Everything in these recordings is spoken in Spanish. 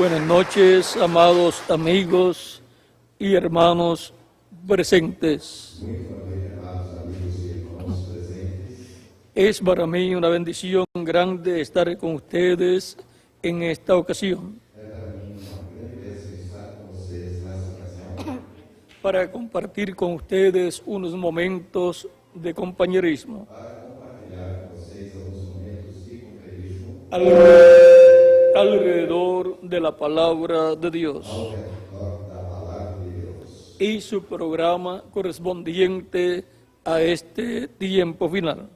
Buenas noches, amados amigos y hermanos presentes. Es para mí una bendición grande estar con ustedes en esta ocasión para compartir con ustedes unos momentos de compañerismo alrededor de la palabra de Dios y su programa correspondiente a este tiempo final.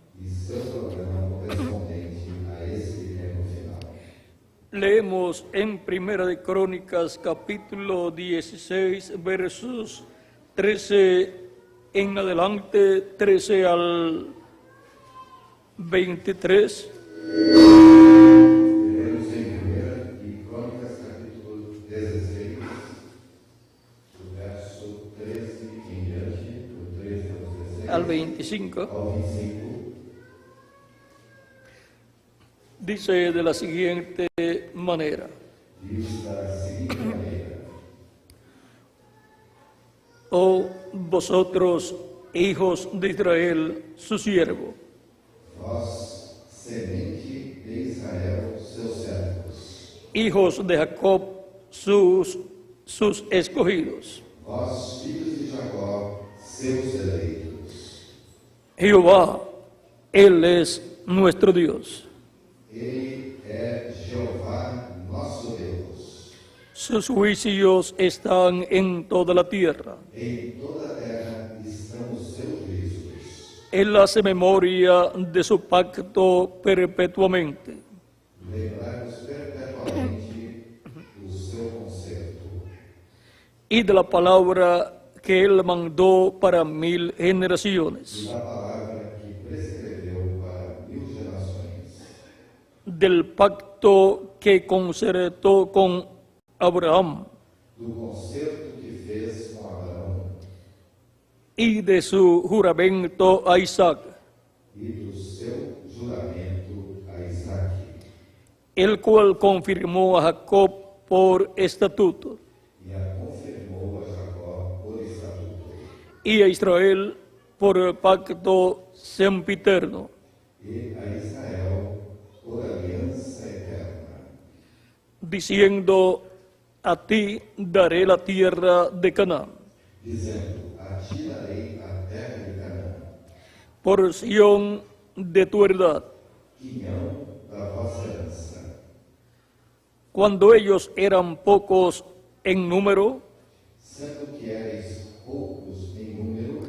Leemos en Primera de Crónicas, capítulo 16, versos 13 en adelante, 13 al 23. Leemos em 1 Crônicas, capítulo 16, do verso 13 em diante, do 13 ao 16, al 25. ao 25. Dice de la siguiente manera: Diz da seguinte maneira: Oh vosotros, hijos de Israel, su siervo, vós, semente de Israel, seus servos, hijos de Jacob, sus escogidos. vós, filhos de Jacó, seus eleitos. Jehová, Él es nuestro Dios. Ele é Jeová, nosso Deus. Sus juicios están en toda la tierra. Em toda a terra estão os seus juízos. Él hace memoria de su pacto perpetuamente. Lembrai-vos perpetuamente do seu concerto Y de la palabra que Él mandó para 1000 generaciones. e da palavra que prescreveu para 1000 gerações, Del pacto que concertó con Abraham do concerto que fez com Abraão y de su juramento a Isaac, e do seu juramento a Isaque, el cual confirmó a Jacob por estatuto e a confirmou a Jacó por estatuto, y a Israel por pacto sempiterno, e a Israel por aliança eterna, diciendo: a ti daré la tierra de Canaán, dizendo: a ti darei a terra de Canaã, porción de tu heredad. quinhão da vossa herança. Cuando ellos eran pocos en número, Sendo que eres poucos em número,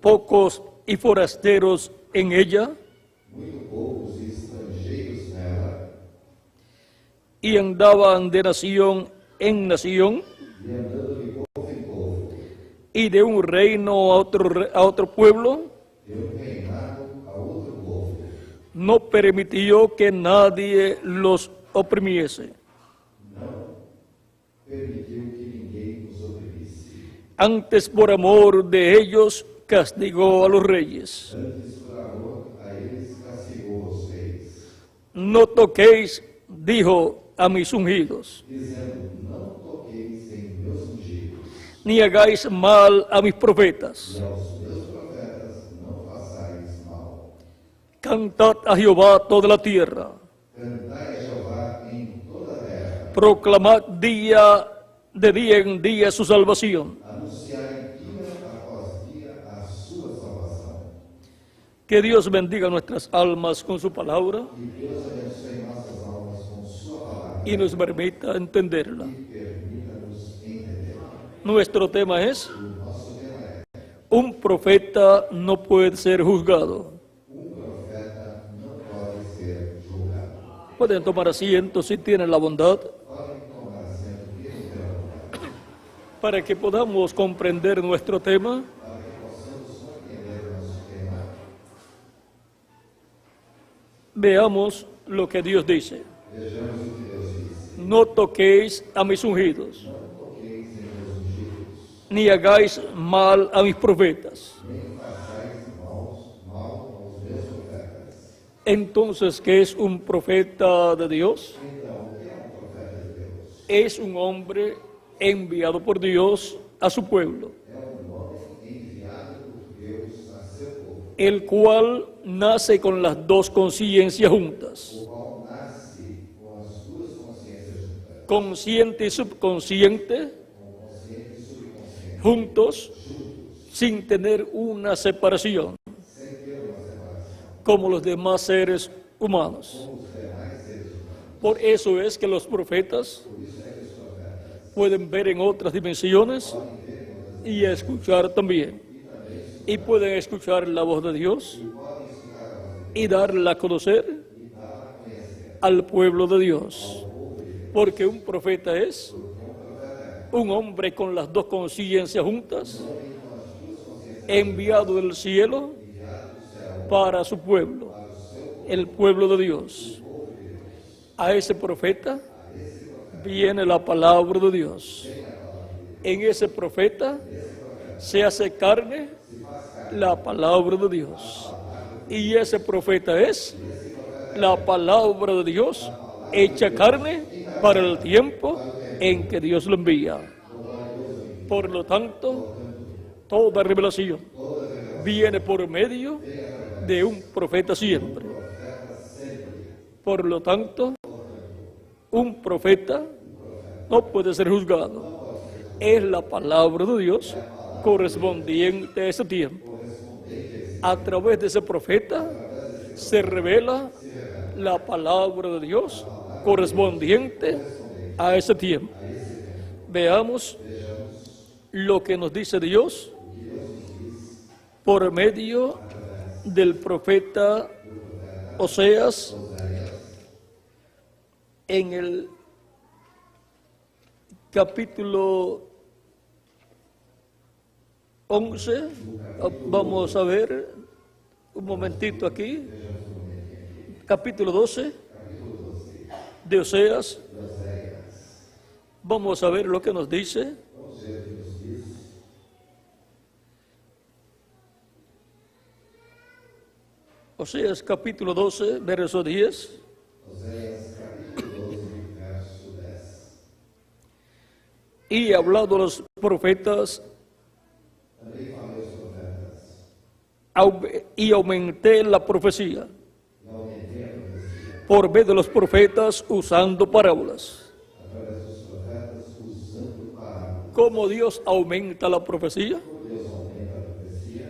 pocos y forasteros en ella, muito poucos e estrangeiros nela, y andaban de nación en nación, e andando de povo em povo, y de un reino a otro pueblo, de reinado a outro povo, no permitió que nadie los oprimiese. não permitiu que ninguém os oprimisse. Antes, por amor de ellos, castigó a los reyes. Antes, por amor a eles, castigou os reis, No toquéis, dijo, a mis ungidos, dizendo: não toqueis em meus ungidos, ni hagáis mal a mis profetas. e aos meus profetas não façais mal. Cantad a Jehová toda la tierra. Cantai a Jeová em toda a terra, Proclamad día en día su salvación. anunciai dia após dia a sua salvação. Que Dios bendiga nuestras almas con su palabra Que Deus abençoe nossas almas com sua palavra y nos permita entenderla. e permita-nos entender. Nuestro tema es: O nosso tema é: un profeta no puede ser juzgado. profeta não pode ser julgado. Pueden tomar asiento si tienen la bondad, Podem tomar assento quem pela vontade, para que podamos comprender nuestro tema. para que possamos compreender o nosso tema. Veamos lo que Dios dice: Vejamos o que Deus diz. no toquéis a mis ungidos, Não toqueis em meus ungidos, ni hagáis mal a mis profetas. nem façais mal aos meus profetas. Entonces, ¿qué es un profeta de Dios? Então, o que é um profeta de Deus? es un hombre enviado por Dios a su pueblo, el cual nace con las dos conciencias juntas, consciente y subconsciente, juntos, sin tener una separación, como los demás seres humanos. Por eso es que los profetas pueden ver en otras dimensiones y escuchar también. Y pueden escuchar la voz de Dios y darla a conocer al pueblo de Dios. Porque un profeta es un hombre con las dos conciencias juntas, enviado del cielo para su pueblo, el pueblo de Dios. A ese profeta viene la palabra de Dios. En ese profeta se hace carne la palabra de Dios. Y ese profeta es la palabra de Dios hecha carne para el tiempo en que Dios lo envía. Por lo tanto, toda revelación viene por medio de un profeta siempre. Por lo tanto, un profeta no puede ser juzgado. Es la palabra de Dios correspondiente a ese tiempo. A través de ese profeta se revela la palabra de Dios correspondiente a ese tiempo. Veamos lo que nos dice Dios por medio del profeta Oseas en el capítulo 11. Vamos a ver un momentito aquí. Capítulo 12 de Oseas. Vamos a ver lo que nos dice. Oseas capítulo 12, verso 10. Y he hablado a los profetas y aumenté la profecía por medio de los profetas usando parábolas. ¿Cómo Dios aumenta la profecía?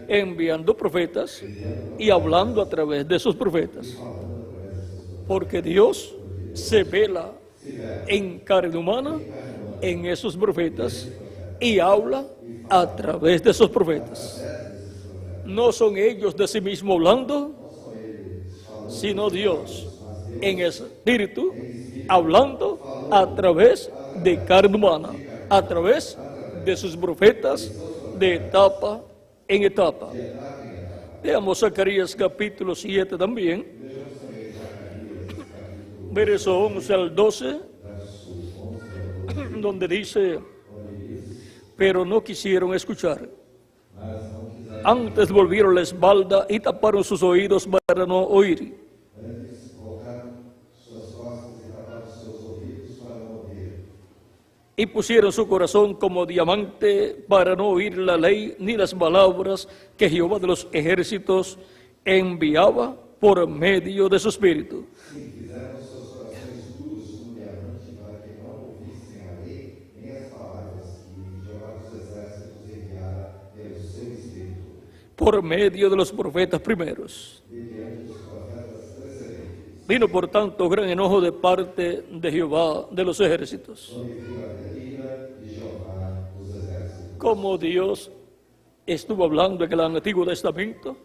Enviando profetas y hablando a través de esos profetas. Porque Dios se vela en carne humana en esos profetas y habla a través de esos profetas. No son ellos de sí mismos hablando, sino Dios en espíritu hablando a través de carne humana, a través de sus profetas de etapa en etapa. Veamos Zacarías capítulo 7 también, verso 11 al 12, donde dice: pero no quisieron escuchar. Antes volvieron la espalda y taparon sus oídos para no oír. Y pusieron su corazón como diamante para no oír la ley ni las palabras que Jehová de los ejércitos enviaba por medio de su espíritu. Por medio de los profetas primeros. Vino por tanto gran enojo de parte de Jehová de los ejércitos. Como Dios estuvo hablando en el Antiguo Testamento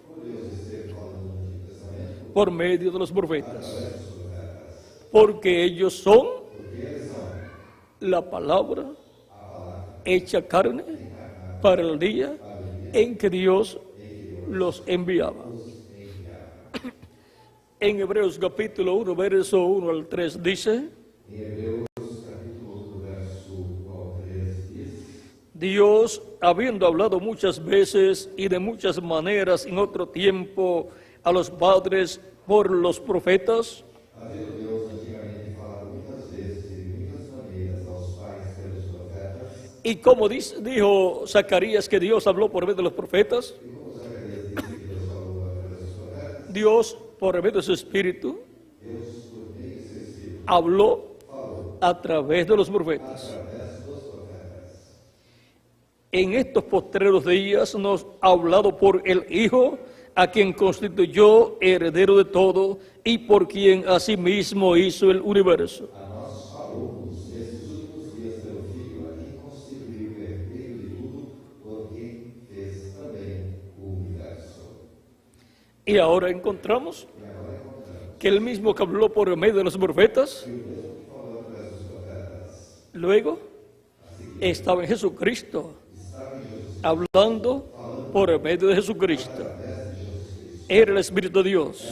por medio de los profetas, porque ellos son la palabra hecha carne para el día en que Dios los enviaba. En Hebreos capítulo 1, verso 1 al 3 dice: Dios, habiendo hablado muchas veces y de muchas maneras en otro tiempo a los padres por los profetas, Y como dijo Zacarías que Dios habló por medio de los profetas, Dios por medio de su Espíritu habló a través de los profetas. En estos postreros días nos ha hablado por el Hijo, a quien constituyó heredero de todo y por quien asimismo hizo el universo. Y ahora encontramos que el mismo que habló por medio de los profetas, luego estaba en Jesucristo, hablando por medio de Jesucristo. Era el Espíritu de Dios,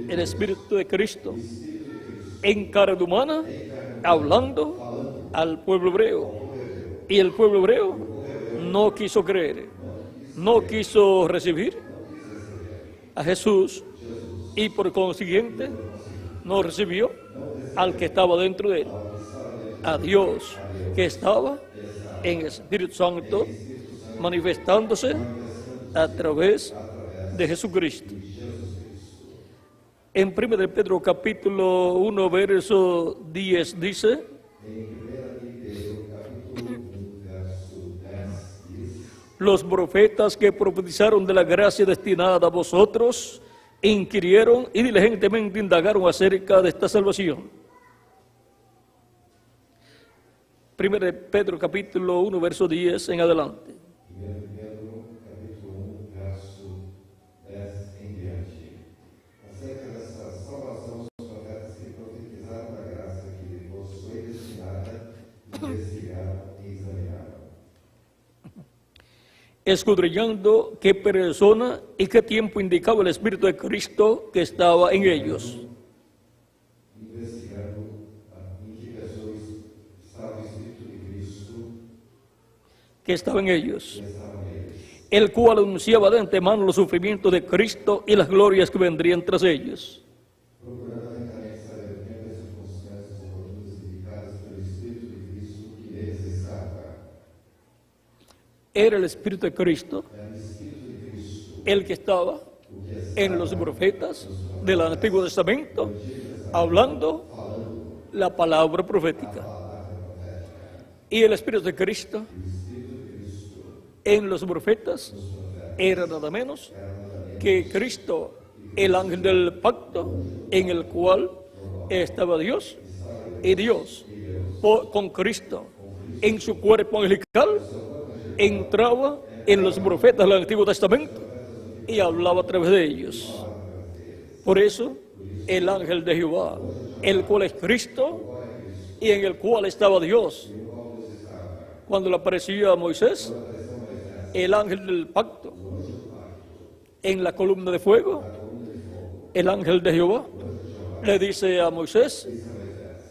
el Espíritu de Cristo, en carne humana, hablando al pueblo hebreo. Y el pueblo hebreo no quiso creer, no quiso recibir a Jesús y por consiguiente no recibió al que estaba dentro de él, a Dios que estaba en el Espíritu Santo manifestándose a través de Jesucristo. En 1 Pedro capítulo 1 verso 10 dice: los profetas que profetizaron de la gracia destinada a vosotros inquirieron y diligentemente indagaron acerca de esta salvación. 1 Pedro capítulo 1 verso 10 en adelante. Escudriñando qué persona y qué tiempo indicaba el Espíritu de Cristo que estaba en ellos. Que estaba en ellos, el cual anunciaba de antemano los sufrimientos de Cristo y las glorias que vendrían tras ellos. Era el Espíritu de Cristo el que estaba en los profetas del Antiguo Testamento hablando la palabra profética. Y el Espíritu de Cristo en los profetas era nada menos que Cristo, el ángel del pacto, en el cual estaba Dios, y Dios con Cristo en su cuerpo angelical entraba en los profetas del Antiguo Testamento y hablaba a través de ellos. Por eso el ángel de Jehová, el cual es Cristo y en el cual estaba Dios, cuando le aparecía a Moisés, el ángel del pacto en la columna de fuego, el ángel de Jehová le dice a Moisés: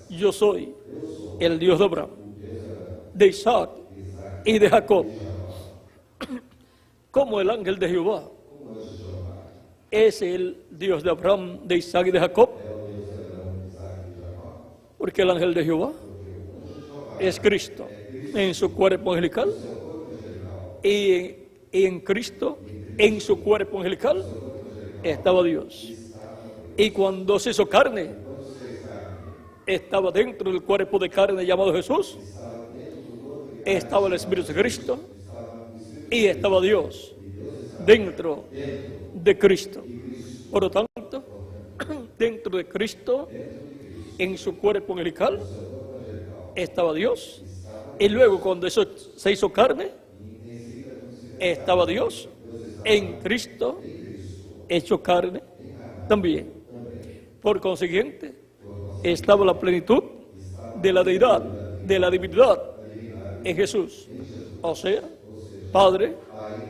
yo soy el Dios de Abraham, de Isaac y de Jacob. Como el ángel de Jehová es el Dios de Abraham, de Isaac y de Jacob, porque el ángel de Jehová es Cristo en su cuerpo angelical, y en Cristo en su cuerpo angelical estaba Dios. Y cuando se hizo carne, estaba dentro del cuerpo de carne llamado Jesús, estaba el Espíritu de Cristo y estaba Dios dentro de Cristo. Por lo tanto, dentro de Cristo, en su cuerpo angelical, estaba Dios. Y luego cuando eso se hizo carne, estaba Dios en Cristo, hecho carne también. Por consiguiente, estaba la plenitud de la deidad, de la divinidad en Jesús. O sea, Padre,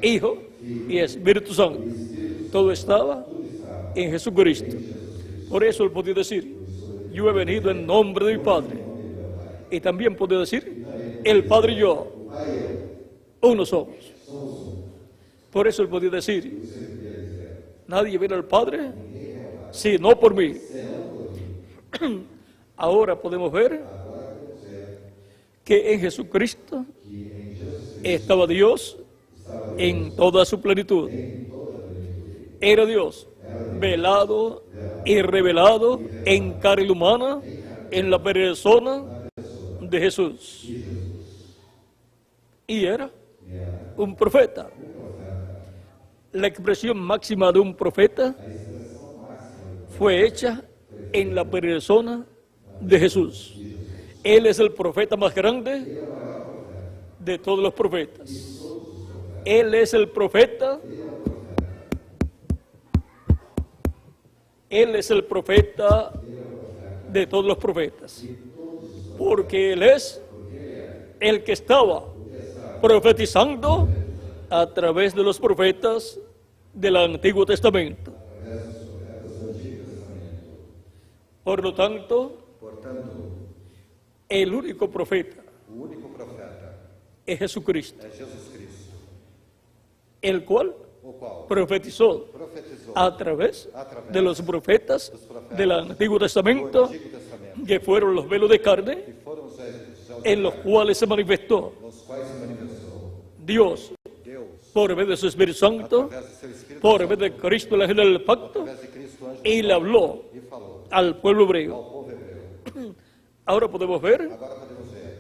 Hijo y Espíritu Santo. Todo estaba en Jesucristo. Por eso él podía decir: yo he venido en nombre de mi Padre. Y también podía decir: el Padre y yo, uno somos. Por eso él podía decir: nadie viene al Padre sino por mí. Ahora podemos ver que en Jesucristo estaba Dios en toda su plenitud. Era Dios velado y revelado en carne humana en la persona de Jesús. Y era un profeta. La expresión máxima de un profeta fue hecha en la persona de Jesús. Él es el profeta más grande de todos los profetas. Él es el profeta. Él es el profeta de todos los profetas. Porque Él es el que estaba profetizando a través de los profetas del Antiguo Testamento. Por lo tanto, el único profeta o único profeta es Jesucristo, é Jesus Cristo, el cual o qual profetizó profetizou a través de los profetas del Antiguo Testamento, no Antigo Testamento, que fueron los velos de carne, que foram os en los cuales se manifestó nos quais se manifestou Dios Deus por medio de su Espíritu Santo, através do seu Espírito por Santo, medio de Cristo, el ángel del pacto, através de Cristo, anjo y le habló e falou al pueblo hebreo. ao povo hebreu. Ahora podemos ver Agora podemos ver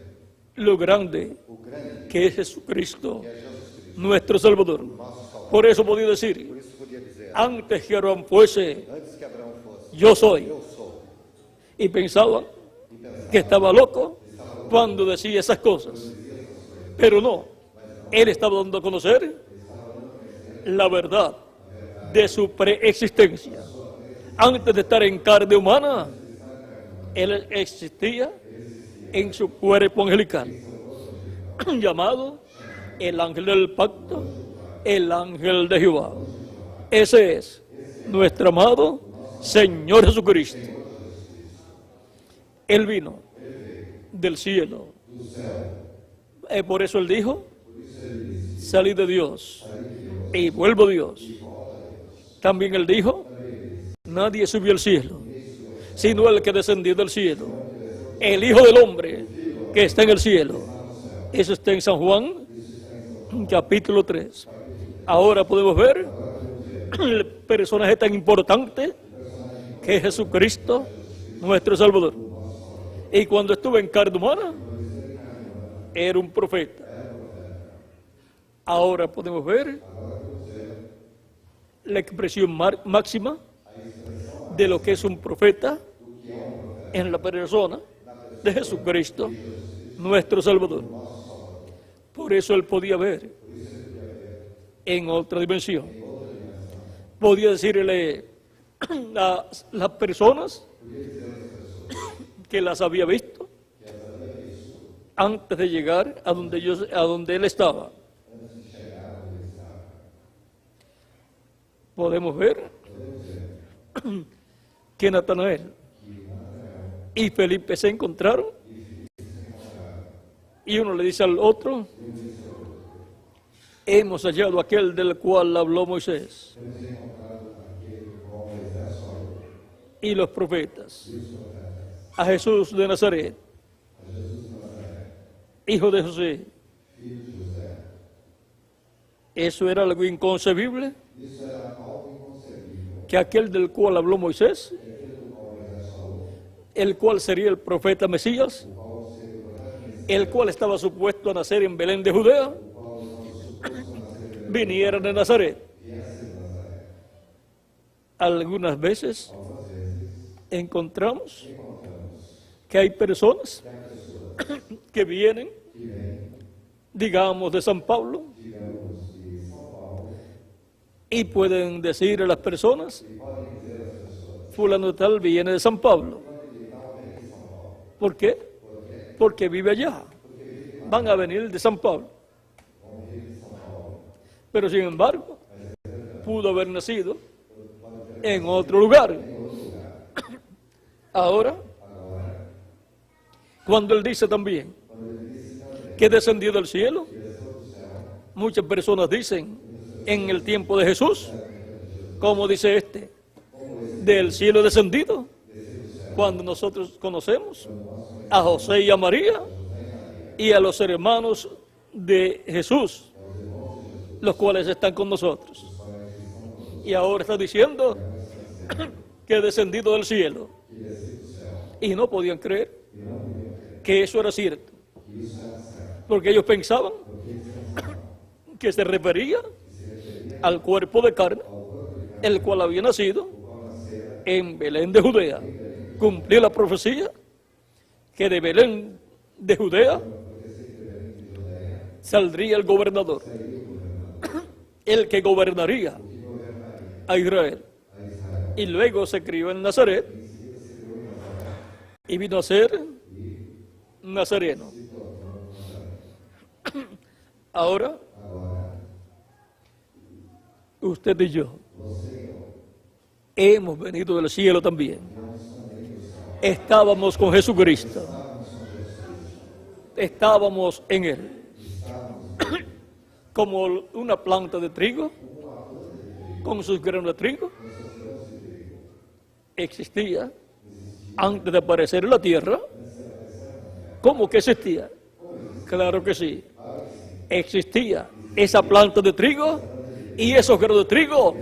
lo grande o grande que es Jesucristo, que é Jesus Cristo, nuestro Salvador. nosso Salvador. Por eso podía decir, Por isso podia dizer, antes que Abraham fuese, antes que Abraão fosse, yo soy. eu sou. Y pensaba que estaba loco cuando decía esas cosas. Pero no, él estaba dando a conocer la verdad de su preexistencia. Antes de estar en carne humana, él existía en su cuerpo angelical, llamado el ángel del pacto, el ángel de Jehová. Ese es nuestro amado Señor Jesucristo. Él vino del cielo. Por eso Él dijo, salí de Dios y vuelvo a Dios. También Él dijo, nadie subió al cielo, sino el que descendió del cielo, el Hijo del Hombre que está en el cielo. Eso está en San Juan, capítulo 3. Ahora podemos ver el personaje tan importante que es Jesucristo, nuestro Salvador. Y cuando estuvo en carne humana, era un profeta. Ahora podemos ver la expresión máxima de lo que es un profeta en la persona de Jesucristo, nuestro Salvador. Por eso él podía ver en otra dimensión. Podía decirle a las personas que las había visto antes de llegar a donde él estaba. Podemos ver que Natanael y Felipe se encontraron y uno le dice al otro, hemos hallado aquel del cual habló Moisés y los profetas, a Jesús de Nazaret, hijo de José. Eso era algo inconcebible, que aquel del cual habló Moisés, el cual sería el profeta Mesías, el cual estaba supuesto a nacer en Belén de Judea, viniera de Nazaret. Algunas veces encontramos que hay personas que vienen, digamos, de San Pablo, y pueden decir a las personas, fulano de tal viene de San Pablo. ¿Por qué? Porque vive allá. Van a venir de San Pablo. Pero sin embargo, pudo haber nacido en otro lugar. Ahora, cuando él dice también que descendió del cielo, muchas personas dicen en el tiempo de Jesús, como dice este, del cielo descendido, cuando nosotros conocemos a José y a María y a los hermanos de Jesús, los cuales están con nosotros. Y ahora está diciendo que ha descendido del cielo. Y no podían creer que eso era cierto, porque ellos pensaban que se refería al cuerpo de carne, el cual había nacido en Belén de Judea. Cumplió la profecía que de Belén de Judea saldría el gobernador, el que gobernaría a Israel. Y luego se crió en Nazaret y vino a ser nazareno. Ahora, usted y yo hemos venido del cielo también. Estábamos con Jesucristo. Estábamos en Él. Como una planta de trigo, con sus granos de trigo, existía antes de aparecer en la tierra. ¿Cómo que existía? Claro que sí. Existía esa planta de trigo y esos granos de trigo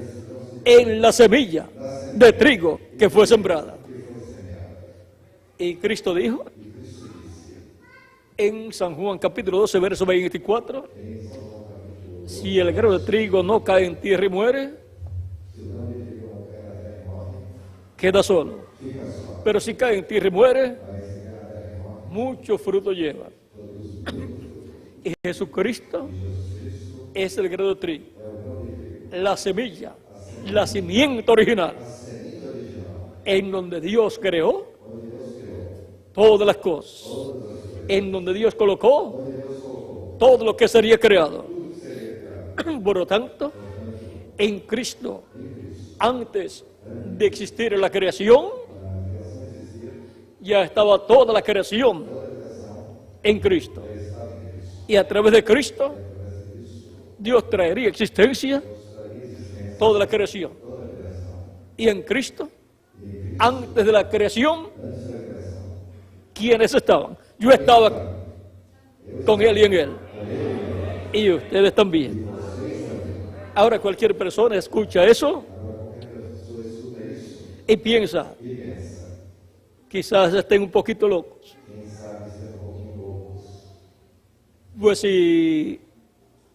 en la semilla de trigo que fue sembrada. Y Cristo dijo en San Juan capítulo 12, verso 24, si el grano de trigo no cae en tierra y muere, queda solo. Pero si cae en tierra y muere, mucho fruto lleva. Y Jesucristo es el grano de trigo, la semilla, la simiente original, en donde Dios creó todas las cosas, en donde Dios colocó todo lo que sería creado. Por lo tanto, en Cristo, antes de existir la creación, ya estaba toda la creación en Cristo. Y a través de Cristo, Dios traería existencia toda la creación. Y en Cristo, antes de la creación, ¿quiénes estaban? Yo estaba con Él y en Él. Y ustedes también. Ahora cualquier persona escucha eso y piensa, quizás estén un poquito locos. Pues si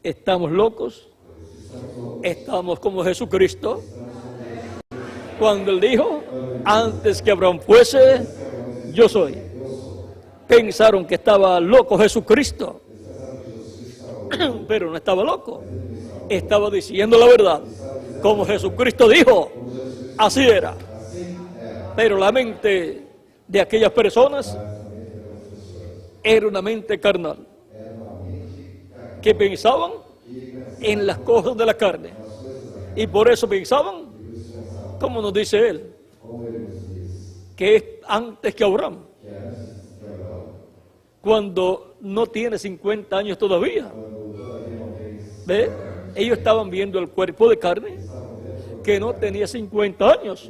estamos locos, estamos como Jesucristo, cuando Él dijo, antes que Abraham fuese, yo soy. Pensaron que estaba loco Jesucristo, pero no estaba loco. Estaba diciendo la verdad. Como Jesucristo dijo, así era. Pero la mente de aquellas personas era una mente carnal, que pensaban en las cosas de la carne. Y por eso pensaban, como nos dice Él, que es antes que Abraham, cuando no tiene 50 años todavía. ¿Ve? Ellos estaban viendo el cuerpo de carne que no tenía 50 años,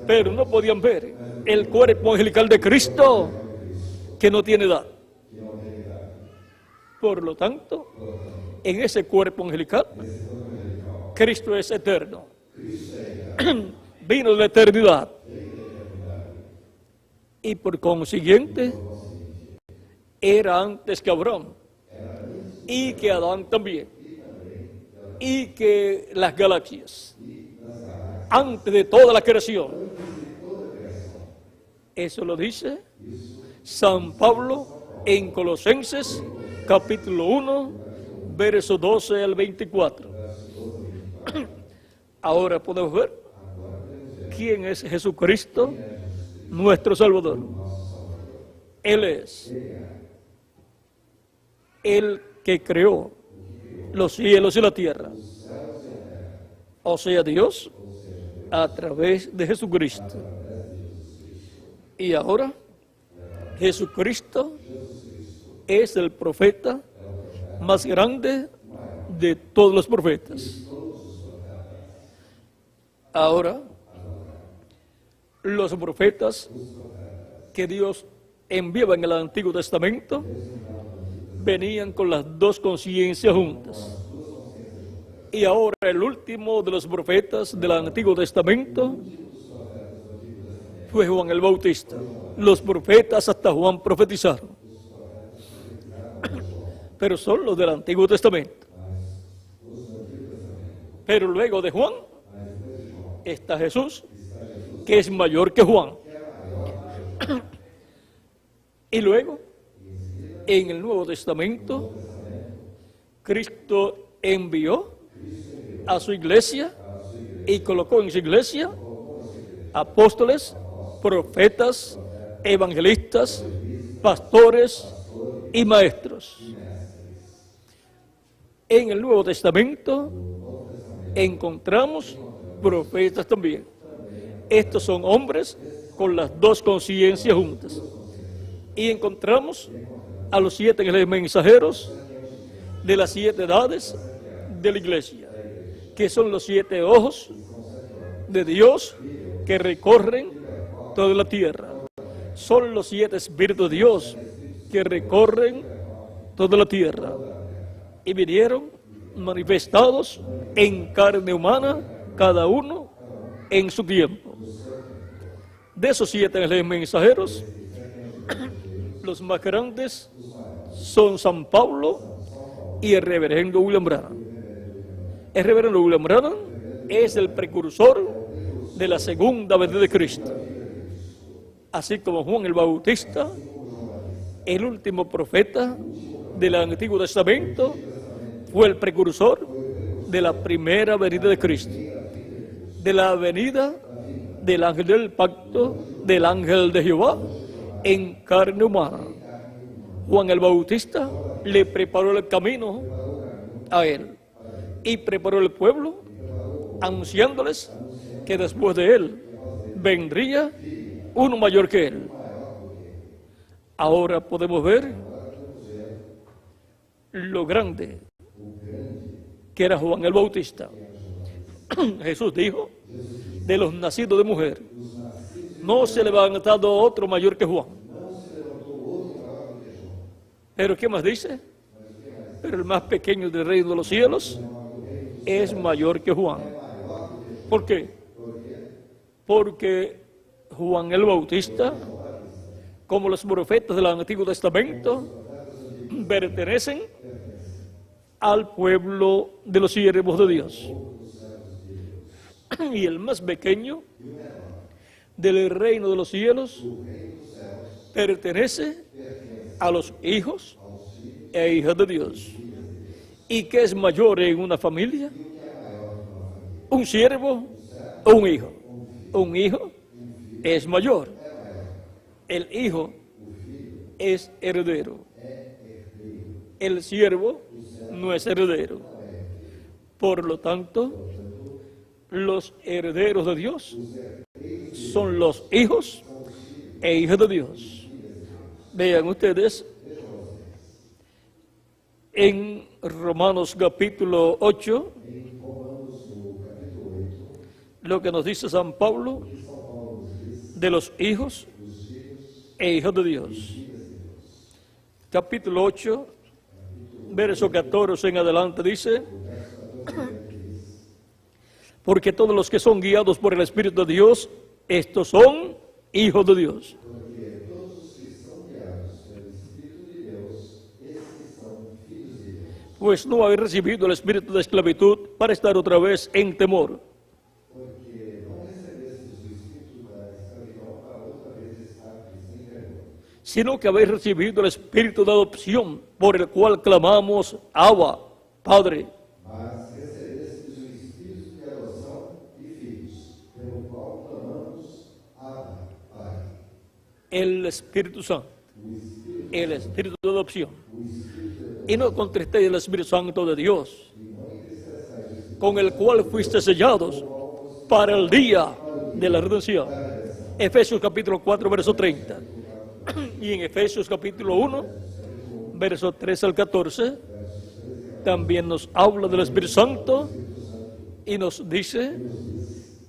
pero no podían ver el cuerpo angelical de Cristo que no tiene edad. Por lo tanto, en ese cuerpo angelical, Cristo es eterno. Vino de la eternidad. Y por consiguiente, era antes que Abraham, y que Adán también, y que las galaxias, antes de toda la creación. Eso lo dice San Pablo en Colosenses capítulo 1, verso 12 al 24. Ahora podemos ver quién es Jesucristo, nuestro Salvador. Él es el que creó los cielos y la tierra, o sea, Dios, a través de Jesucristo. Y ahora, Jesucristo es el profeta más grande de todos los profetas. Ahora, los profetas que Dios enviaba en el Antiguo Testamento venían con las dos conciencias juntas. Y ahora el último de los profetas del Antiguo Testamento fue Juan el Bautista. Los profetas hasta Juan profetizaron, pero son los del Antiguo Testamento. Pero luego de Juan está Jesús, que es mayor que Juan. Y luego, en el Nuevo Testamento, Cristo envió a su iglesia y colocó en su iglesia apóstoles, profetas, evangelistas, pastores y maestros. En el Nuevo Testamento encontramos profetas también. Estos son hombres con las dos conciencias juntas. Y encontramos a los 7 mensajeros de las 7 edades de la iglesia, que son los 7 ojos de Dios que recorren toda la tierra. Son los 7 espíritus de Dios que recorren toda la tierra. Y vinieron manifestados en carne humana, cada uno en su tiempo. De esos 7 mensajeros, los más grandes son San Pablo y el reverendo William Branham. El reverendo William Branham es el precursor de la segunda venida de Cristo. Así como Juan el Bautista, el último profeta del Antiguo Testamento, fue el precursor de la primera venida de Cristo, de la venida del ángel del pacto, del ángel de Jehová, en carne humana. Juan el Bautista le preparó el camino a él y preparó el pueblo, anunciándoles que después de él vendría uno mayor que él. Ahora podemos ver lo grande que era Juan el Bautista. Jesús dijo, de los nacidos de mujer, no se levantado otro mayor que Juan. Pero ¿qué más dice? Pero el más pequeño del reino de los cielos es mayor que Juan. ¿Por qué? Porque Juan el Bautista, como los profetas del Antiguo Testamento, pertenecen al pueblo de los siervos de Dios. Y el más pequeño del reino de los cielos pertenece a los hijos e hijas de Dios. ¿Y qué es mayor en una familia? ¿Un siervo o un hijo? Un hijo es mayor. El hijo es heredero. El siervo no es heredero. Por lo tanto, los herederos de Dios son los hijos e hijas de Dios. Vean ustedes en Romanos capítulo 8 lo que nos dice San Pablo de los hijos e hijas de Dios. Capítulo 8, verso 14 en adelante dice: porque todos los que son guiados por el Espíritu de Dios, estos son hijos de Dios. Pues no habéis recibido el espíritu de esclavitud para estar otra vez en temor, sino que habéis recibido el espíritu de adopción, por el cual clamamos, Abba, Padre. El Espíritu Santo, el Espíritu de adopción. Y no contristéis el Espíritu Santo de Dios, con el cual fuiste sellados para el día de la redención. Efesios capítulo 4, verso 30. Y en Efesios capítulo 1, verso 13 al 14, también nos habla del Espíritu Santo y nos dice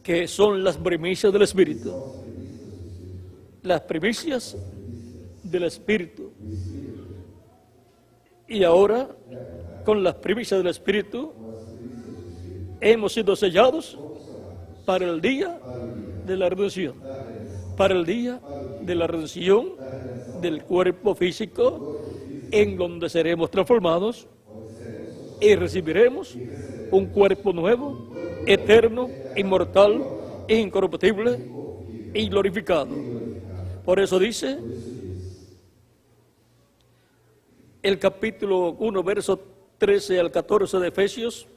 que son las primicias del Espíritu. Las primicias del Espíritu. Y ahora, con las primicias del Espíritu, hemos sido sellados para el día de la redención. Para el día de la redención del cuerpo físico, en donde seremos transformados y recibiremos un cuerpo nuevo, eterno, inmortal, incorruptible y glorificado. Por eso dice el capítulo 1, versos 13 al 14 de Efesios: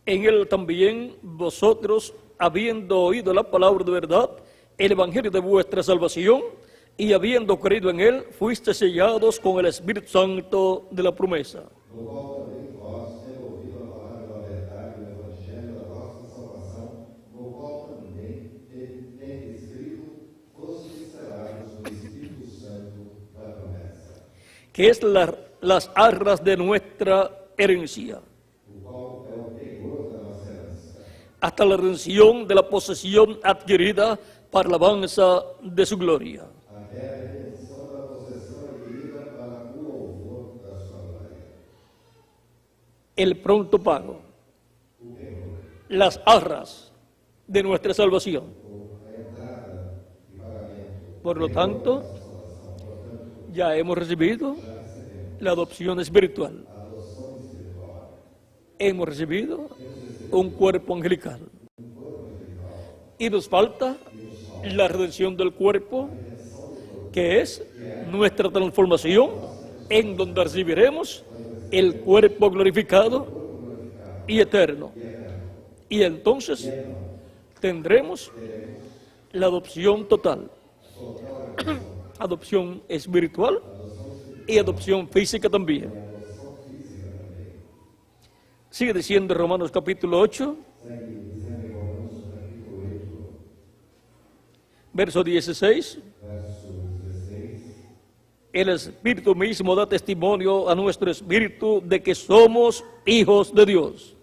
en él también vosotros, habiendo oído la palabra de verdad, el evangelio de vuestra salvación, y habiendo creído en él, fuiste sellados con el Espíritu Santo de la promesa. Que es las arras de nuestra herencia, hasta la redención de la posesión adquirida para la alabanza de su gloria. El pronto pago, las arras de nuestra salvación. Por lo tanto, ya hemos recibido la adopción espiritual. Hemos recibido un cuerpo angelical. Y nos falta la redención del cuerpo, que es nuestra transformación, en donde recibiremos el cuerpo glorificado y eterno. Y entonces tendremos la adopción total. Adopción espiritual y adopción física también. Sigue diciendo Romanos capítulo 8, verso 16. El Espíritu mismo da testimonio a nuestro espíritu de que somos hijos de Dios.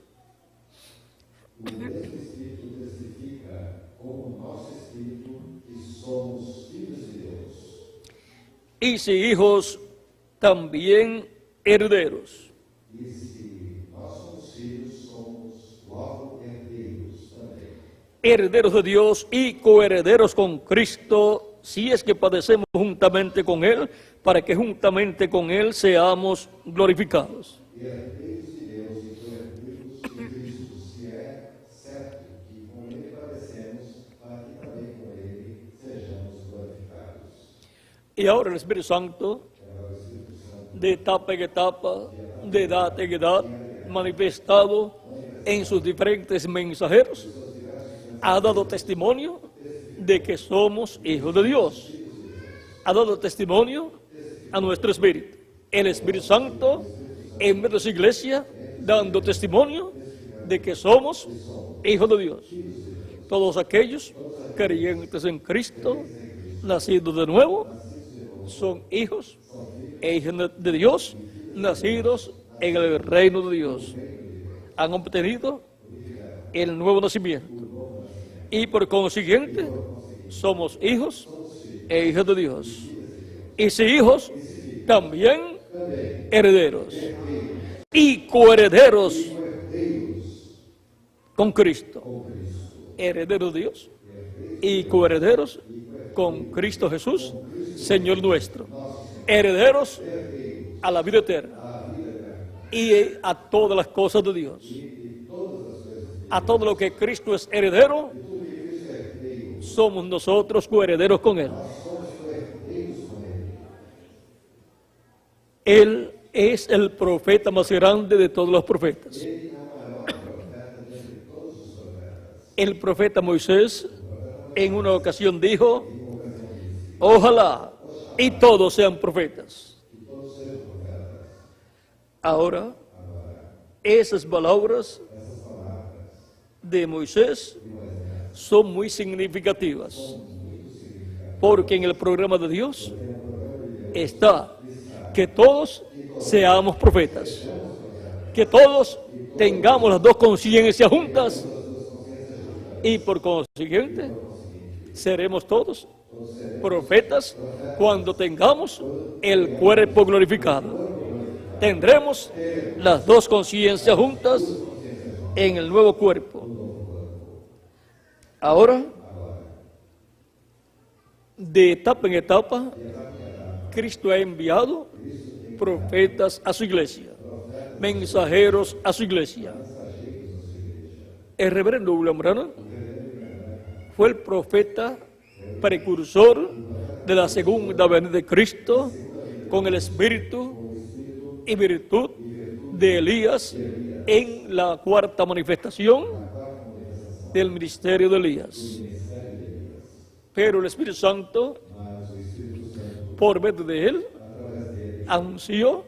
Y si hijos, también herederos. Herederos de Dios y coherederos con Cristo, si es que padecemos juntamente con Él, para que juntamente con Él seamos glorificados. Y ahora el Espíritu Santo, de etapa en etapa, de edad en edad, manifestado en sus diferentes mensajeros, ha dado testimonio de que somos hijos de Dios. Ha dado testimonio a nuestro espíritu. El Espíritu Santo, en medio de su iglesia, dando testimonio de que somos hijos de Dios. Todos aquellos creyentes en Cristo, nacidos de nuevo, son hijos e hijas de Dios, nacidos en el reino de Dios. Han obtenido el nuevo nacimiento. Y por consiguiente, somos hijos e hijas de Dios. Y si hijos, también herederos. Y coherederos con Cristo. Herederos de Dios y coherederos con Cristo Jesús, Señor nuestro. Herederos a la vida eterna y a todas las cosas de Dios. A todo lo que Cristo es heredero, somos nosotros coherederos con Él. Él es el profeta más grande de todos los profetas. El profeta Moisés en una ocasión dijo: ojalá y todos sean profetas. Ahora, esas palabras de Moisés son muy significativas, porque en el programa de Dios está que todos seamos profetas, que todos tengamos las dos conciencias juntas y por consiguiente seremos todos profetas cuando tengamos el cuerpo glorificado. Tendremos las dos conciencias juntas en el nuevo cuerpo. Ahora, de etapa en etapa, Cristo ha enviado profetas a su iglesia, mensajeros a su iglesia. El reverendo William Branham fue el profeta precursor de la segunda venida de Cristo con el espíritu y virtud de Elías en la cuarta manifestación del ministerio de Elías. Pero el Espíritu Santo, por medio de él, anunció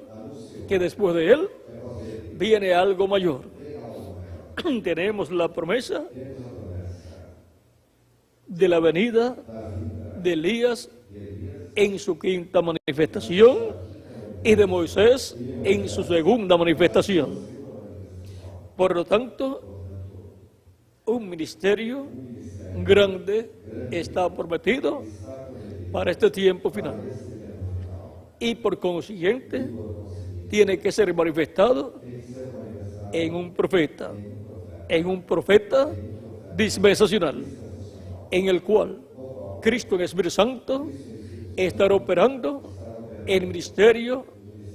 que después de él viene algo mayor. Tenemos la promesa de la venida de Elías en su quinta manifestación y de Moisés en su segunda manifestación. Por lo tanto, un ministerio grande está prometido para este tiempo final. Y por consiguiente, tiene que ser manifestado en un profeta dispensacional, en el cual Cristo en el Espíritu Santo estará operando el ministerio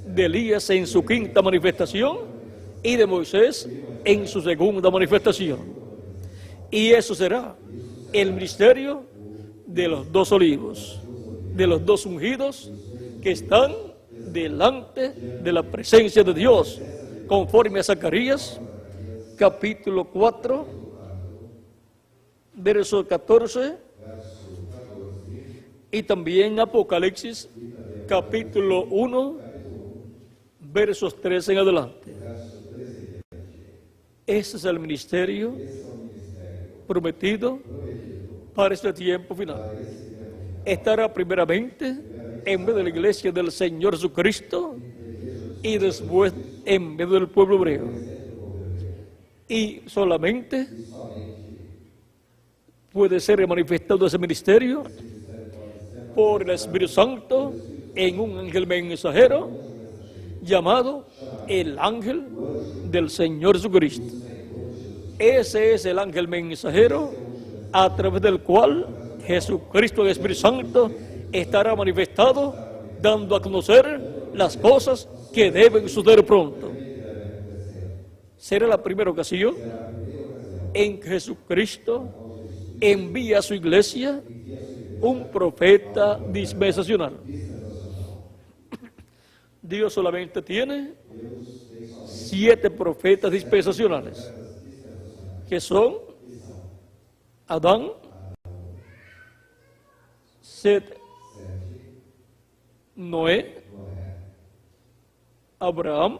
de Elías en su quinta manifestación y de Moisés en su segunda manifestación. Y eso será el ministerio de los dos olivos, de los dos ungidos que están delante de la presencia de Dios, conforme a Zacarías, capítulo 4, verso 14, y también Apocalipsis, capítulo 1, versos 13 en adelante. Ese es el ministerio prometido para este tiempo final. Estará primeramente en medio de la iglesia del Señor Jesucristo y después en medio del pueblo hebreo. Y solamente puede ser manifestado ese ministerio por el Espíritu Santo en un ángel mensajero llamado el ángel del Señor Jesucristo. Ese es el ángel mensajero a través del cual Jesucristo, el Espíritu Santo, estará manifestado, dando a conocer las cosas que deben suceder pronto. Será la primera ocasión en que Jesucristo envía a su iglesia un profeta dispensacional. Dios solamente tiene 7 profetas dispensacionales, que son Adán, Set, Noé, Abraham,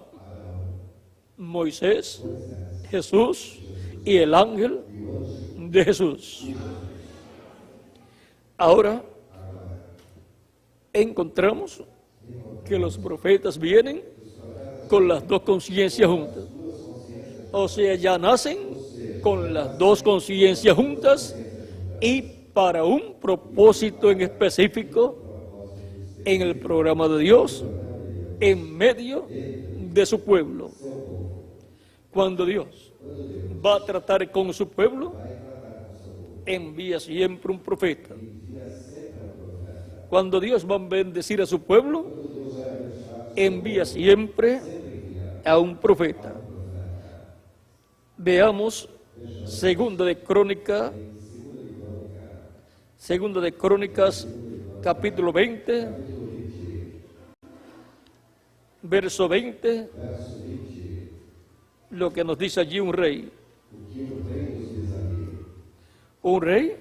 Moisés, Jesús y el ángel de Jesús. Ahora encontramos que los profetas vienen con las dos conciencias juntas. O sea, ya nacen con las dos conciencias juntas y para un propósito en específico en el programa de Dios, en medio de su pueblo. Cuando Dios va a tratar con su pueblo, envía siempre un profeta. Cuando Dios va a bendecir a su pueblo, envía siempre a un profeta. Veamos Segunda de Crónicas, capítulo 20, verso 20, lo que nos dice allí un rey. Un rey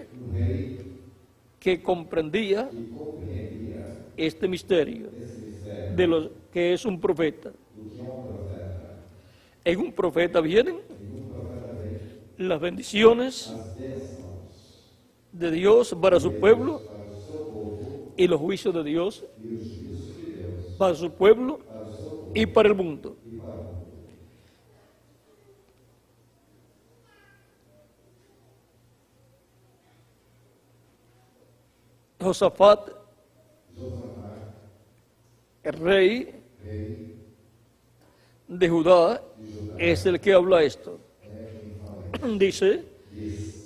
que comprendía este misterio de lo que es un profeta. En un profeta vienen las bendiciones de Dios para su pueblo y los juicios de Dios para su pueblo y para el mundo. Josafat, el rey de Judá, es el que habla esto. Dice,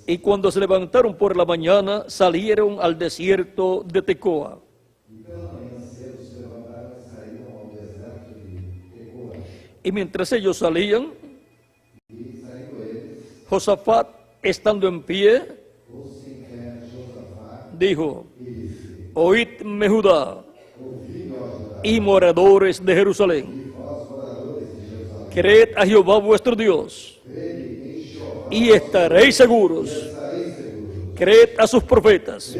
y cuando se levantaron por la mañana, salieron al desierto de Tecoa. Y mientras ellos salían, Josafat, estando en pie, dijo, oídme Judá y moradores de Jerusalén, creed a Jehová vuestro Dios y estaréis seguros, creed a sus profetas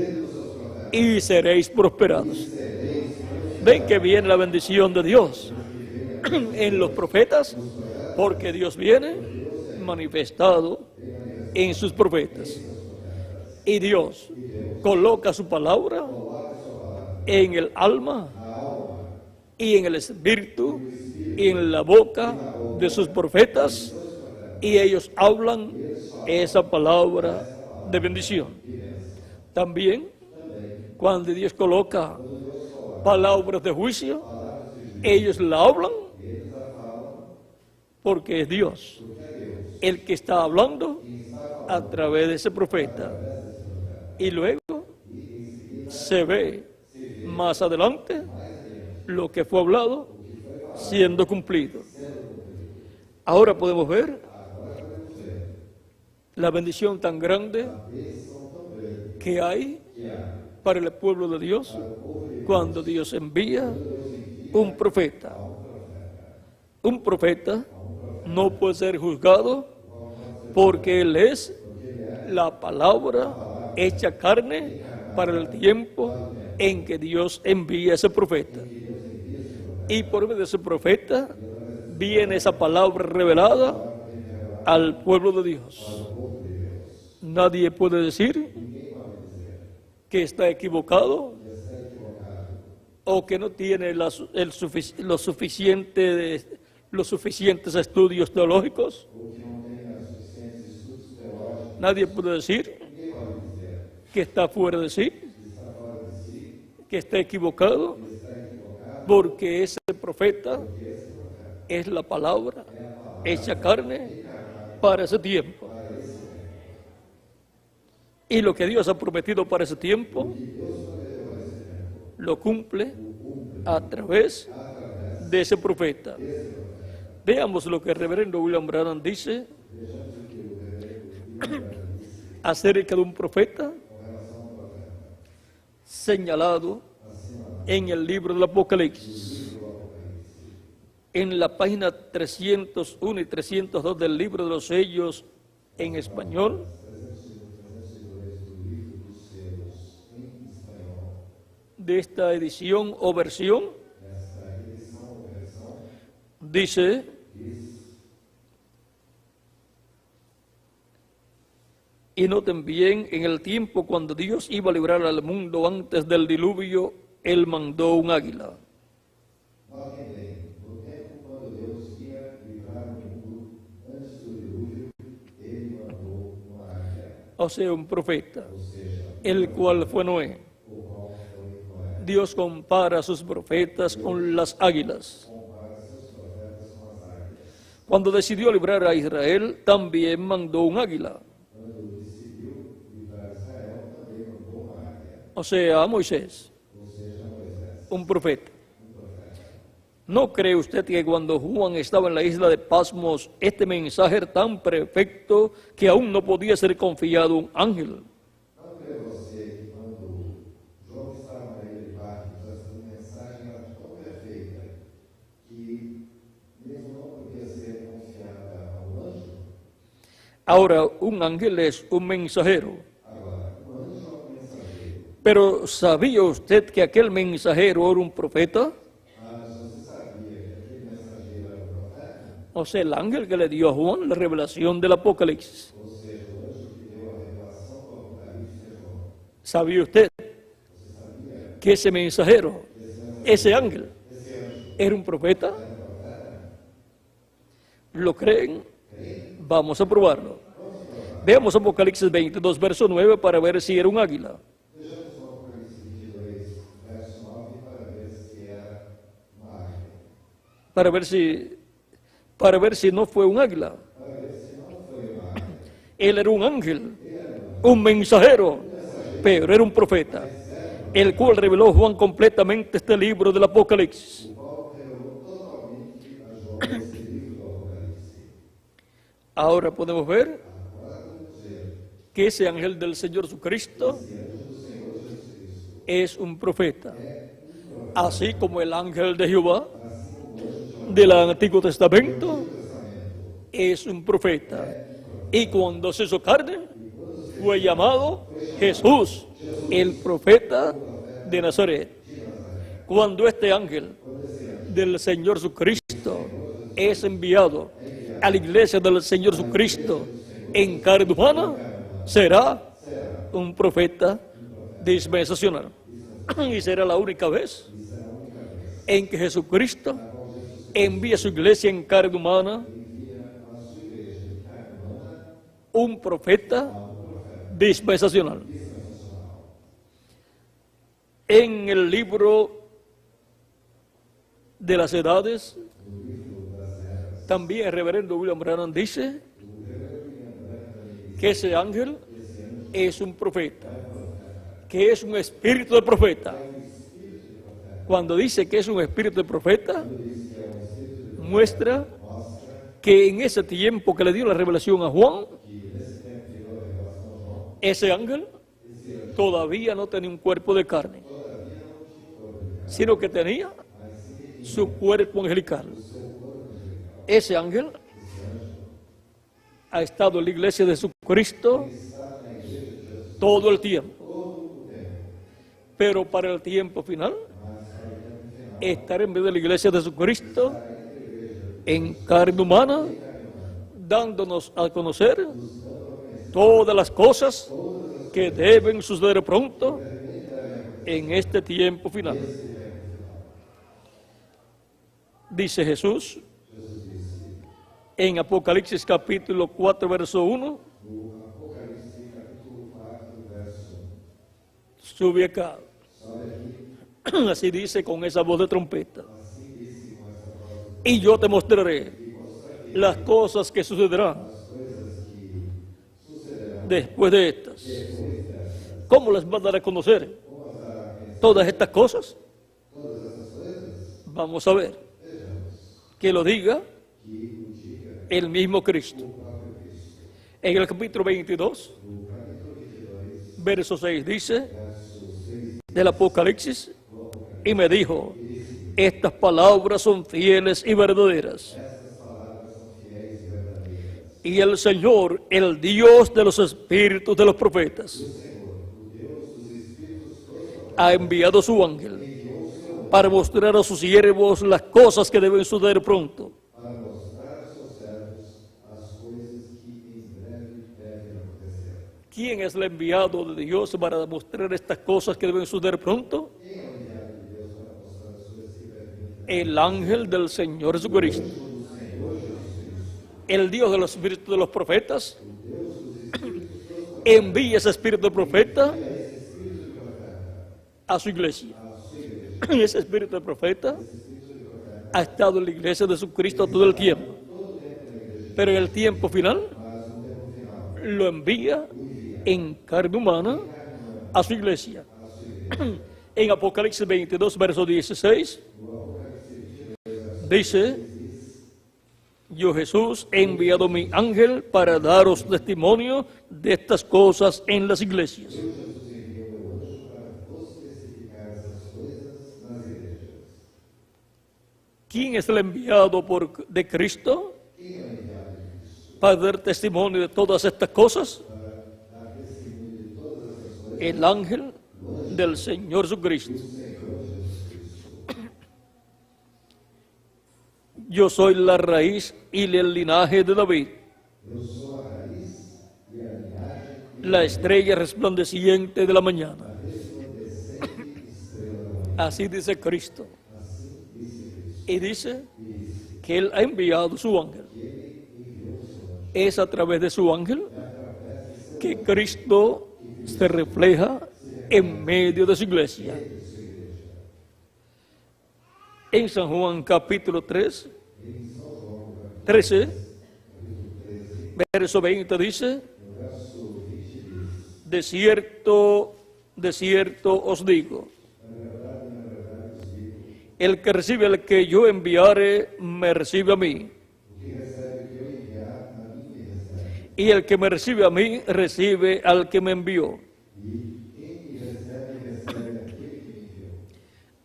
y seréis prosperados. Ven que viene la bendición de Dios en los profetas, porque Dios viene manifestado en sus profetas. Y Dios coloca su palabra en el alma y en el espíritu y en la boca de sus profetas, y ellos hablan esa palabra de bendición. También cuando Dios coloca palabras de juicio, ellos la hablan porque es Dios el que está hablando a través de ese profeta. Y luego se ve más adelante lo que fue hablado siendo cumplido. Ahora podemos ver la bendición tan grande que hay para el pueblo de Dios cuando Dios envía un profeta. Un profeta no puede ser juzgado porque él es la palabra hecha carne para el tiempo en que Dios envía a ese profeta. Y por medio de ese profeta viene esa palabra revelada al pueblo de Dios. Nadie puede decir que está equivocado o que no tiene los suficientes estudios teológicos. Nadie puede decir que está fuera de sí, que está equivocado, porque ese profeta es la palabra hecha carne para ese tiempo. Y lo que Dios ha prometido para ese tiempo, lo cumple a través de ese profeta. Veamos lo que el reverendo William Branham dice acerca de un profeta señalado en el libro del Apocalipsis. En la página 301 y 302 del libro de los sellos en español, de esta edición o versión, dice: y noten bien, en el tiempo cuando Dios iba a librar al mundo antes del diluvio, Él mandó un águila. O sea, un profeta, el cual fue Noé. Dios compara a sus profetas con las águilas. Cuando decidió librar a Israel, también mandó un águila. O sea, a Moisés, un profeta. ¿No cree usted que cuando Juan estaba en la isla de Patmos, este mensaje era tan perfecto que aún no podía ser confiado a un ángel? Ahora, un ángel es un mensajero. Pero ¿sabía usted que aquel mensajero era un profeta? O sea, el ángel que le dio a Juan la revelación del Apocalipsis. ¿Sabía usted que ese mensajero, ese ángel, era un profeta? ¿Lo creen? Vamos a probarlo. Veamos Apocalipsis 22, verso 9, para ver si era un águila. para ver si no fue un águila. Él era un ángel, un mensajero, pero era un profeta, el cual reveló Juan completamente este libro del Apocalipsis. Ahora podemos ver que ese ángel del Señor Jesucristo es un profeta, así como el ángel de Jehová del Antiguo Testamento es un profeta. Y cuando se hizo carne, fue llamado Jesús, el profeta de Nazaret. Cuando este ángel del Señor Jesucristo es enviado a la iglesia del Señor Jesucristo en carne humana, será un profeta dispensacional. Y será la única vez en que Jesucristo envía a su iglesia en carne humana un profeta dispensacional. En el libro de las edades, también el reverendo William Branham dice que ese ángel es un profeta, que es un espíritu de profeta. Cuando dice que es un espíritu de profeta, muestra que en ese tiempo que le dio la revelación a Juan, ese ángel todavía no tenía un cuerpo de carne, sino que tenía su cuerpo angelical. Ese ángel ha estado en la iglesia de Jesucristo todo el tiempo, pero para el tiempo final estará en medio de la iglesia de Jesucristo en carne humana, dándonos a conocer todas las cosas que deben suceder pronto en este tiempo final. Dice Jesús en Apocalipsis capítulo 4, verso 1. Sube acá. Así dice con esa voz de trompeta. Y yo te mostraré las cosas que sucederán después de estas. ¿Cómo las va a dar a conocer todas estas cosas? Vamos a ver. Que lo diga el mismo Cristo. En el capítulo 22, verso 6 dice del Apocalipsis, y me dijo, estas palabras son fieles y verdaderas. Y el Señor, el Dios de los espíritus de los profetas, ha enviado su ángel para mostrar a sus siervos las cosas que deben suceder pronto. ¿Quién es el enviado de Dios para mostrar estas cosas que deben suceder pronto? El ángel del Señor Jesucristo. El Dios de los espíritus de los profetas envía ese espíritu de profeta a su iglesia. Ese espíritu de profeta ha estado en la iglesia de Jesucristo todo el tiempo, pero en el tiempo final lo envía en carne humana a su iglesia. En Apocalipsis 22, verso 16, dice, yo Jesús he enviado mi ángel para daros testimonio de estas cosas en las iglesias. ¿Quién es el enviado de Cristo para dar testimonio de todas estas cosas? El ángel del Señor Jesucristo. Yo soy la raíz y el linaje de David, la estrella resplandeciente de la mañana. Así dice Cristo. Y dice que Él ha enviado su ángel. Es a través de su ángel que Cristo se refleja en medio de su iglesia. En San Juan capítulo 13, verso 20 dice: de cierto os digo, el que recibe al que yo enviare, me recibe a mí. Y el que me recibe a mí, recibe al que me envió.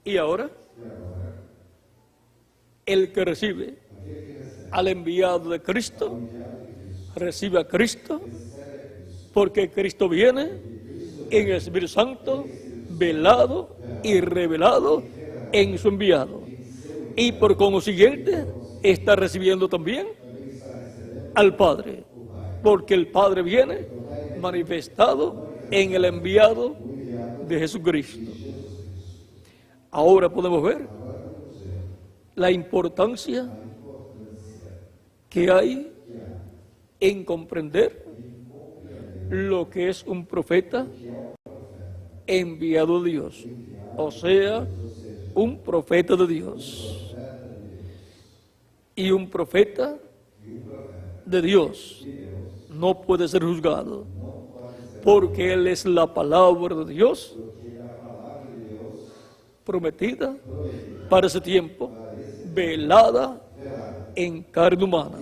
Y ahora, el que recibe al enviado de Cristo, recibe a Cristo, porque Cristo viene en el Espíritu Santo, velado y revelado en su enviado. Y por consiguiente, está recibiendo también al Padre, porque el Padre viene manifestado en el enviado de Jesucristo. Ahora podemos ver la importancia que hay en comprender lo que es un profeta enviado de Dios, o sea, un profeta de Dios. Y un profeta de Dios no puede ser juzgado, porque él es la palabra de Dios prometida para ese tiempo, velada en carne humana.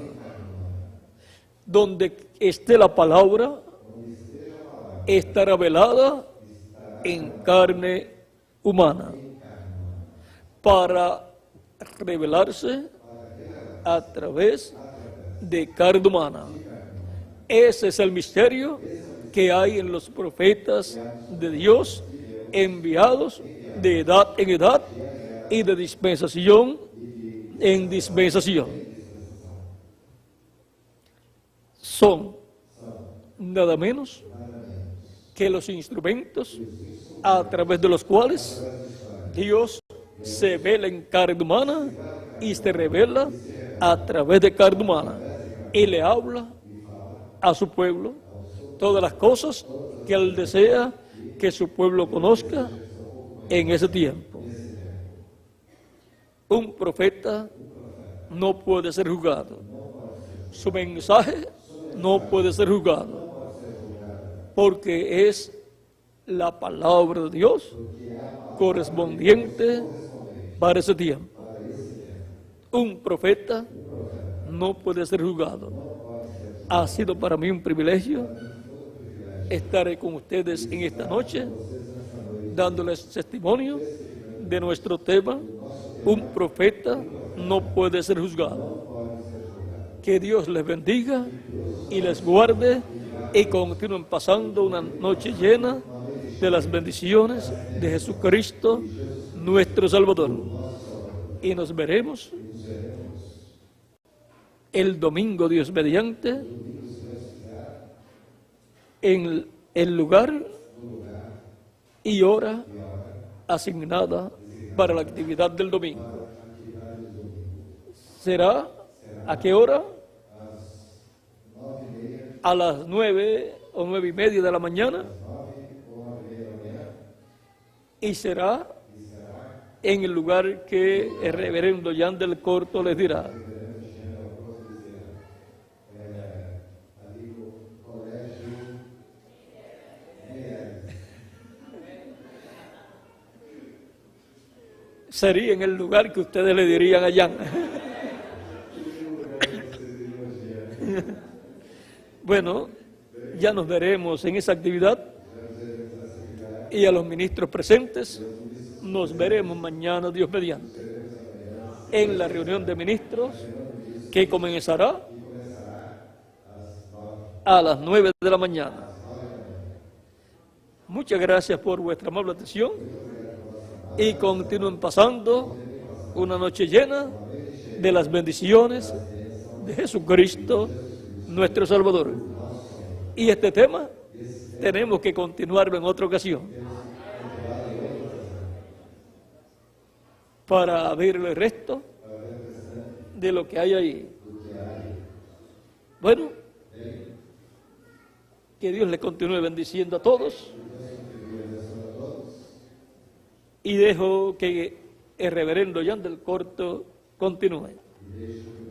Donde esté la palabra, estará velada en carne humana, para revelarse a través de carne humana. Ese es el misterio que hay en los profetas de Dios, enviados de edad en edad y de dispensación en dispensación. Son nada menos que los instrumentos a través de los cuales Dios se vela en carne humana y se revela a través de carne humana y le habla a su pueblo todas las cosas que él desea que su pueblo conozca en ese tiempo. Un profeta no puede ser juzgado. Su mensaje no puede ser juzgado, porque es la palabra de Dios correspondiente para ese tiempo. Un profeta no puede ser juzgado. Ha sido para mí un privilegio estar con ustedes en esta noche, dándoles testimonio de nuestro tema: un profeta no puede ser juzgado. Que Dios les bendiga y les guarde y continúen pasando una noche llena de las bendiciones de Jesucristo, nuestro Salvador. Y nos veremos el domingo, Dios mediante, en el lugar y hora asignada para la actividad del domingo. ¿Será a qué hora? A las 9 o 9:30 de la mañana. Y será en el lugar que el reverendo Jan del Corto les dirá. Sería en el lugar que ustedes le dirían a Jan. Bueno, ya nos veremos en esa actividad, y a los ministros presentes nos veremos mañana, Dios mediante, en la reunión de ministros que comenzará a las 9 de la mañana. Muchas gracias por vuestra amable atención y continúen pasando una noche llena de las bendiciones de Jesucristo, nuestro Salvador. Y este tema tenemos que continuarlo en otra ocasión para ver el resto de lo que hay ahí. Bueno, que Dios les continúe bendiciendo a todos, y dejo que el reverendo Yandel Corto continúe. Deixo